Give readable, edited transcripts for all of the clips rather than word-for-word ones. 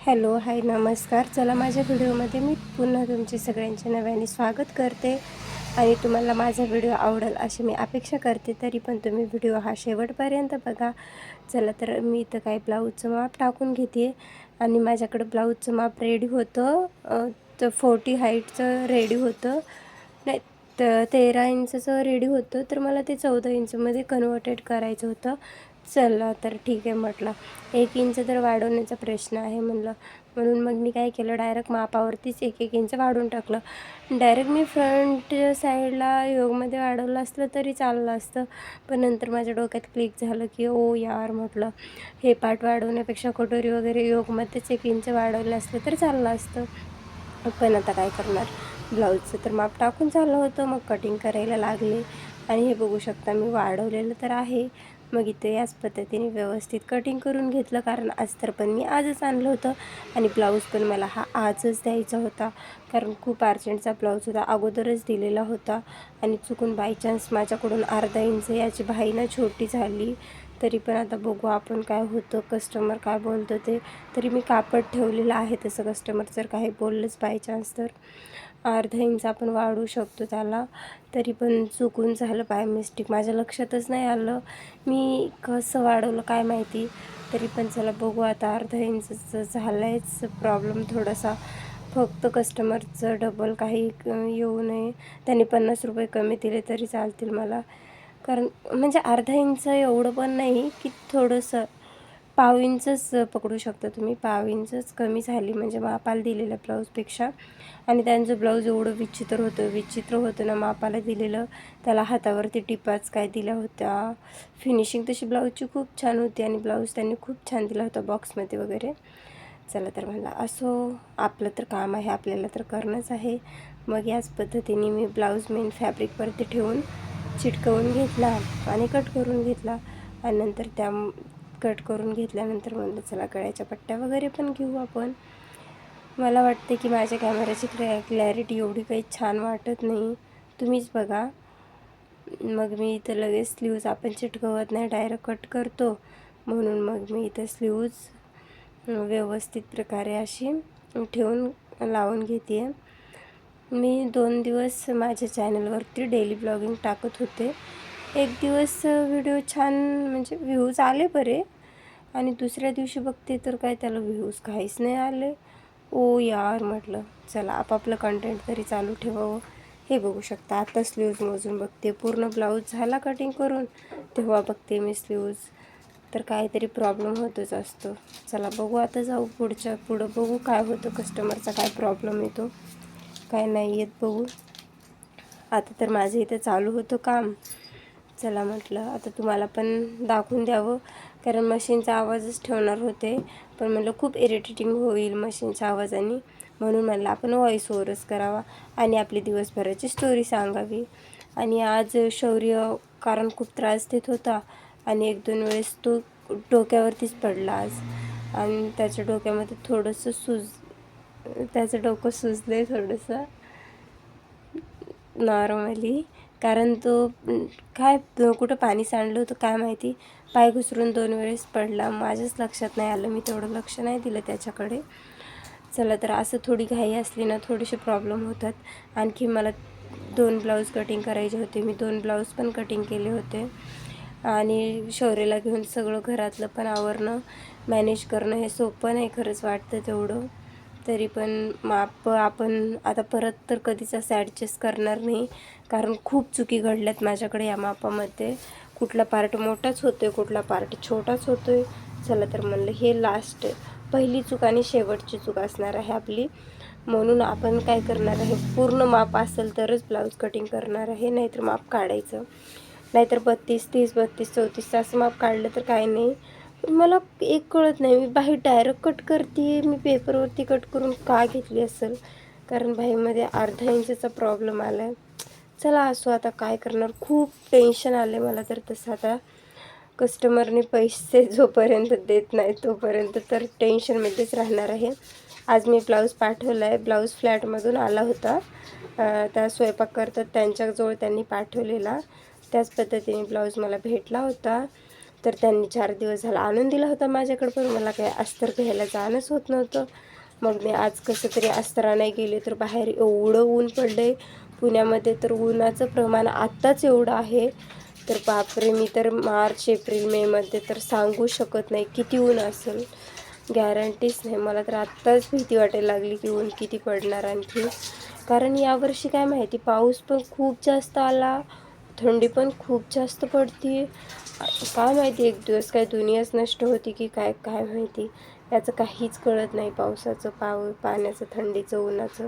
Hello, हाय, नमस्कार. चला, माझ्या व्हिडिओमध्ये मी पुन्हा तुमचे सगळ्यांचे नव्याने स्वागत करते आणि तुम्हाला माझा व्हिडिओ आवडेल अशी मी अपेक्षा करते. तरी पण तुम्ही व्हिडिओ हा शेवटपर्यंत बघा. चला, तर मी इथं काही ब्लाऊजचं माप टाकून घेते आणि माझ्याकडं ब्लाऊजचं माप रेडी होतं. तर 40 हाईटचं रेडी होतं, नाही तर 13 इंचचं रेडी होतं. तर मला ते 14 इंचमध्ये कन्व्हर्टेड करायचं होतं. चला, तर ठीक आहे म्हटलं, 1 इंच तर वाढवण्याचा प्रश्न आहे म्हणून मग मी काय केलं, डायरेक्ट मापावरतीच 1-1 इंच वाढवून टाकलं. डायरेक्ट मी फ्रंट साईडला योगमध्ये वाढवलं असलं तरी चाललं असतं, पण नंतर माझ्या डोक्यात क्लिक झालं की ओ यार, म्हटलं हे पार्ट वाढवण्यापेक्षा कटोरी वगैरे योगमध्येच 1 इंच वाढवलं असलं तर चाललं असतं. पण आता काय करणार, ब्लाऊजचं तर माप टाकून झालं होतं. मग कटिंग करायला लागले आणि हे बघू शकता, मी वाढवलेलं तर आहे. मग इथे याच पद्धतीने व्यवस्थित कटिंग करून घेतलं, कारण अस्तर पण मी आजच आणलं होतं आणि ब्लाऊज पण मला हा आजच द्यायचा होता, कारण खूप अर्जंटचा ब्लाऊज होता, अगोदरच दिलेला होता. आणि चुकून बाय चान्स माझ्याकडून अर्धा इंच याची बाही छोटी झाली. तरी पण आता बघू आपण काय होतं, कस्टमर काय बोलतो ते. तरी मी कापड ठेवलेलं आहे तसं, कस्टमर जर काही बोललंच बाय चान्स तर अर्धा इंच आपण वाढवू शकतो त्याला. तरी पण चुकून झालं, बाय मिस्टेक, माझ्या लक्षातच नाही आलं मी कसं वाढवलं काय माहिती. तरी पण चला बघू, आता अर्धा इंचचं झालं आहेच प्रॉब्लेम थोडासा. फक्त कस्टमरचं डबल काही येऊ नये, त्यांनी 50 रुपये कमी दिले तरी चालतील मला. कारण म्हणजे अर्धा इंच एवढं पण नाही की, थोडंसं पाव इंचच पकडू शकता तुम्ही. पाव इंचच कमी झाली म्हणजे मापाला दिलेल्या ब्लाऊजपेक्षा. आणि त्यांचं ब्लाऊज एवढं विचित्र होतं ना मापाला दिलेलं. त्याला हातावरती टिपाच काय दिल्या होत्या. फिनिशिंग तशी ब्लाऊजची खूप छान होती आणि ब्लाऊज त्यांनी खूप छान दिला होता बॉक्समध्ये वगैरे. चला, तर म्हणलं असो, आपलं तर काम आहे, आपल्याला तर करणंच आहे. मग याच पद्धतीने मी ब्लाऊज मेन फॅब्रिकवरती ठेवून चिटकवून घेतला आणि कट करून घेतला. आणि नंतर कट करून घेतल्यानंतर म्हणलं चला, गळ्याच्या पट्ट्या वगैरे पण घेऊ आपण. मला वाटते की माझ्या कॅमेऱ्याची क्लॅरिटी एवढी काही छान वाटत नाही, तुम्हीच बघा. मग मी इथं लगेच स्लीव्ज आपण चिटकवत नाही, डायरेक्ट कट करतो. म्हणून मग मी इथं स्लीव्ज व्यवस्थित प्रकारे अशी ठेवून लावून घेते आहे. मी 2 दिवस माझ्या चॅनलवरती डेली ब्लॉगिंग टाकत होते. एक दिवस व्हिडिओ छान म्हणजे व्ह्यूज आले बरे, आणि दुसऱ्या दिवशी बघते तर काय त्याला व्ह्यूज काहीच नाही आले. ओ यार, म्हटलं चला आपापलं कंटेंट तरी चालू ठेवावं. हे बघू शकता, आता स्लीव्ज मोजून बघते, पूर्ण ब्लाऊज झाला कटिंग करून तेव्हा बघते मी स्लीव्ज. तर काहीतरी प्रॉब्लेम होतच असतो. चला बघू, आता जाऊ पुढं बघू काय होतं, कस्टमरचा काय प्रॉब्लेम येतो काय नाही येत बघू. आता तर माझं इथं चालू होतं काम. चला म्हटलं आता तुम्हाला पण दाखवून द्यावं, कारण मशीनचा आवाजच ठेवणार होते, पण म्हणलं खूप इरिटेटिंग होईल मशीनच्या आवाजाने. म्हणून म्हणलं आपण व्हॉईस ओव्हरच करावा आणि आपली दिवसभराची स्टोरी सांगावी. आणि आज शौर्य कारण खूप त्रास देत होता आणि 1-2 वेळेस तो डोक्यावरतीच पडला आज. आणि त्याच्या डोक्यामध्ये थोडंसं त्याचं डोकं सुजलं आहे थोडंसं नॉर्मली, कारण तो काय कुठं पाणी सांडलं होतं काय माहिती, पाय घसरून 2 वेळेस पडला. माझ्याच लक्षात नाही आलं, मी तेवढं लक्ष नाही दिलं त्याच्याकडे. चला, तर असं थोडी घाई असली ना थोडेसे प्रॉब्लेम होतात. आणखी मला 2 ब्लाऊज कटिंग करायचे होते, मी 2 ब्लाऊज पण कटिंग केले होते. आणि शौर्याला घेऊन सगळं घरातलं पण आवरणं मॅनेज करणं हे सोपं नाही खरंच वाटतं तेवढं. तरी पण माप आपण आता परत तर कधीच असं ॲडजस्ट करणार नाही, कारण खूप चुकी घडल्यात माझ्याकडे या मापामध्ये. कुठला पार्ट मोठाच होतो आहे, कुठला पार्ट छोटाच होतो आहे. चला, तर म्हणलं हे लास्ट पहिली चूक आणि शेवटची चूक असणार आहे आपली. म्हणून आपण काय करणार आहे, पूर्ण माप असेल तरच ब्लाऊज कटिंग करणार आहे, नाहीतर माप काढायचं. नाहीतर 32, 30, 32, 34 असं माप काढलं तर काही नाही. पण मला एक कळत नाही, मी बाही डायरेक्ट कट करते, मी पेपरवरती कट करून का घेतली असेल, कारण बाहीमध्ये अर्धा इंचचा प्रॉब्लेम आला आहे. चला असो, आता काय करणार, खूप टेन्शन आलं आहे मला तर. तसं आता कस्टमरने पैसे जोपर्यंत देत नाही तोपर्यंत तर टेन्शनमध्येच राहणार आहे. आज मी ब्लाऊज पाठवला आहे, ब्लाऊज फ्लॅटमधून आला होता, त्या स्वयंपाक करतात त्यांच्याजवळ त्यांनी पाठवलेला. त्याच पद्धतीने ब्लाऊज मला भेटला होता. तर त्यांनी 4 दिवस झाला आणून दिला होता माझ्याकडे, पण मला काही अस्तर घ्यायला जाणंच होत नव्हतं. मग मी आज कसं तरी अस्तर आणायला गेले, तर बाहेर एवढं ऊन पडलं आहे पुण्यामध्ये. तर उन्हाचं प्रमाण आत्ताच एवढं आहे, तर बापरे, मी तर मार्च एप्रिल मेमध्ये तर सांगू शकत नाही किती ऊन असेल, गॅरंटीच नाही. मला तर आत्ताच भीती वाटायला लागली की ऊन किती पडणार आणखी. कारण यावर्षी काय माहिती, पाऊस पण खूप जास्त आला, थंडी पण खूप जास्त पडते. काय माहिती, एक दिवस काय दुनियाच नष्ट होती की काय, काय माहिती. याचं काहीच कळत नाही, पावसाचं, पाण्याचं, थंडीचं, उन्हाचं.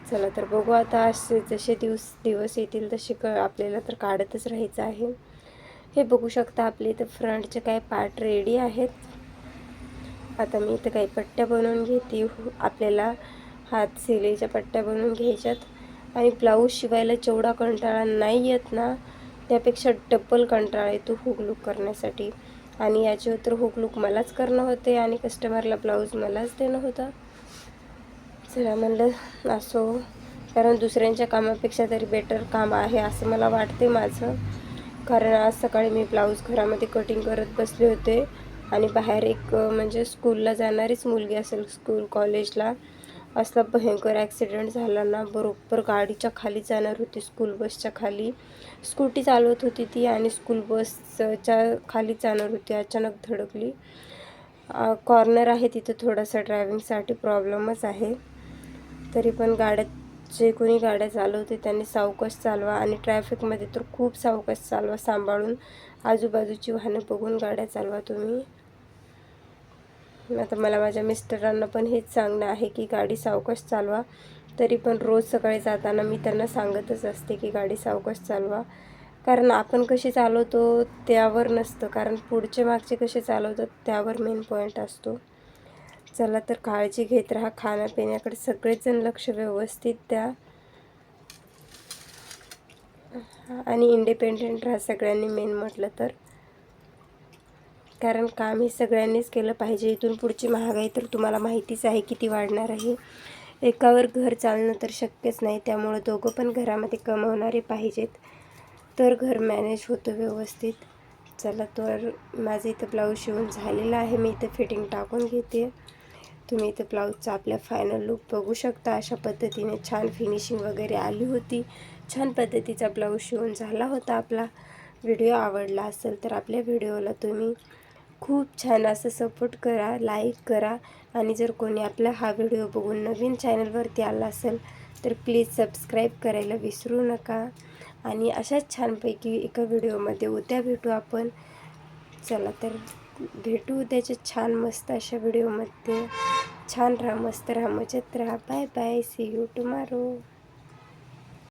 चला तर बघू आता, असे जसे दिवस येतील तसे आपल्याला तर काढतच राहायचं आहे. हे बघू शकता, आपले इथं फ्रंटचे काय पार्ट रेडी आहेत. आता मी इथं काही पट्ट्या बनवून घेते. आपल्याला हात सिलाईच्या पट्ट्या बनवून घ्यायच्यात. आणि ब्लाऊज शिवायला जेवढा कंटाळा नाही येत ना, त्यापेक्षा डबल कंटाळा येतो हुक लूक करण्यासाठी. आणि याच्यावर तर हुक लूक मलाच करणं होते आणि कस्टमरला ब्लाऊज मलाच देणं होतं. चला म्हणलं असो, कारण दुसऱ्यांच्या कामापेक्षा तरी बेटर काम आहे असं मला वाटते माझं. कारण आज सकाळी मी ब्लाऊज घरामध्ये कटिंग करत बसले होते आणि बाहेर एक म्हणजे स्कूलला जाणारीच मुलगी असेल, स्कूल कॉलेजला, असला भयंकर ॲक्सिडेंट झाला ना. बरोबर गाडीच्या खाली जाणार होती, स्कूल बसच्या खाली. स्कूटी चालवत होती ती आणि स्कूल बसच्या खाली जाणार होती, अचानक धडकली. कॉर्नर आहे तिथं, थोडासा ड्रायव्हिंगसाठी प्रॉब्लेमच आहे. तरी पण जे कोणी गाड्या चालवते त्यांनी सावकाश चालवा, आणि ट्रॅफिकमध्ये तर खूप सावकाश चालवा, सांभाळून आजूबाजूची वाहनं बघून गाड्या चालवा तुम्ही. आता मला माझ्या मिस्टरांना पण हेच सांगणं आहे की गाडी सावकाश चालवा. तरी पण रोज सकाळी जाताना मी त्यांना सांगतच असते की गाडी सावकाश चालवा. कारण आपण कशी चालवतो त्यावर नसतं, कारण पुढचे मागचे कसे चालवतात त्यावर मेन पॉईंट असतो. चला तर काळजी घेत राहा, खाण्यापिण्याकडे सगळेजण लक्ष व्यवस्थित द्या आणि इंडिपेंडेंट राहा सगळ्यांनी, मेन म्हटलं तर. कारण काम हे सगळ्यांनीच केलं पाहिजे. इथून पुढची महागाई तर तुम्हाला माहितीच आहे किती वाढणार आहे. एकावर घर चालणं तर शक्यच नाही, त्यामुळं दोघं पण घरामध्ये कमवणारे पाहिजेत, तर घर मॅनेज होतं व्यवस्थित. चला तर माझं इथं ब्लाऊज शिवून झालेलं आहे, मी इथं फिटिंग टाकून घेते. तुम्ही इथं ब्लाऊजचा आपल्या फायनल लूक बघू शकता. अशा पद्धतीने छान फिनिशिंग वगैरे आली होती, छान पद्धतीचा ब्लाऊज शिवून झाला होता आपला. व्हिडिओ आवडला असेल तर आपल्या व्हिडिओला तुम्ही खूप छान असं सपोर्ट करा, लाईक करा. आणि जर कोणी आपला हा व्हिडिओ बघून नवीन चॅनलवरती आला असेल तर प्लीज सबस्क्राईब करायला विसरू नका. आणि अशाच छानपैकी एका व्हिडिओमध्ये उद्या भेटू आपण. चला तर भेटू उद्याच्या छान मस्त अशा व्हिडिओमध्ये. छान राहा, मस्त राहा, मजेत राहा. Bye bye, see you tomorrow.